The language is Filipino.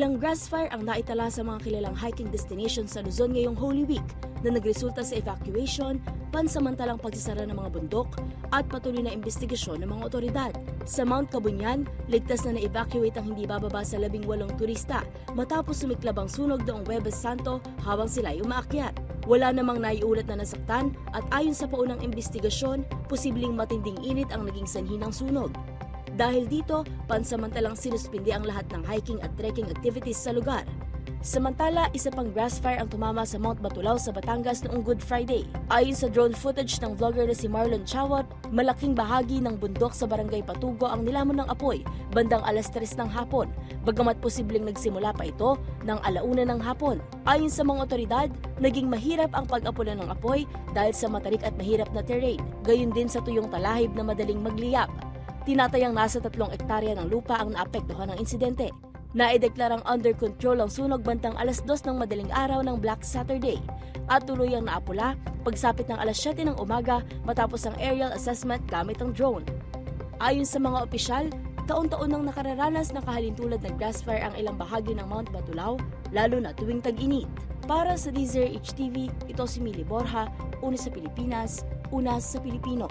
Ilang grass fire ang naitala sa mga kilalang hiking destination sa Luzon ngayong Holy Week na nagresulta sa evacuation, pansamantalang pagsasara ng mga bundok at patuloy na investigasyon ng mga otoridad. Sa Mount Kabunyan, ligtas na na-evacuate ang hindi bababa sa 18 turista matapos sumiklab ang sunog noong Huwebes Santo habang sila'y umaakyat. Wala namang naiulat na nasaktan at ayon sa paunang investigasyon, posibleng matinding init ang naging sanhi ng sunog. Dahil dito, pansamantalang sinuspindi ang lahat ng hiking at trekking activities sa lugar. Samantala, isa pang grass fire ang tumama sa Mount Batulao sa Batangas noong Good Friday. Ayon sa drone footage ng vlogger na si Marlon Chawat, malaking bahagi ng bundok sa Barangay Patugo ang nilamon ng apoy bandang alas 3 ng hapon, bagamat posibleng nagsimula pa ito ng 1:00 ng hapon. Ayon sa mga otoridad, naging mahirap ang pag-apunan ng apoy dahil sa matarik at mahirap na terrain, gayon din sa tuyong talahib na madaling magliyab. Tinatayang nasa 3 ektarya ng lupa ang naapektuhan ng insidente. Naideklarang under control ang sunog bantang alas 2 ng madaling araw ng Black Saturday at tuluyang naapula pagsapit ng alas 7 ng umaga matapos ang aerial assessment gamit ang drone. Ayon sa mga opisyal, taon-taon nang nakararanas ng kahalintulad na grass fire ang ilang bahagi ng Mount Batulao, lalo na tuwing tag-init. Para sa DZRH TV, ito si Mili Borja, una sa Pilipinas, una sa Pilipino.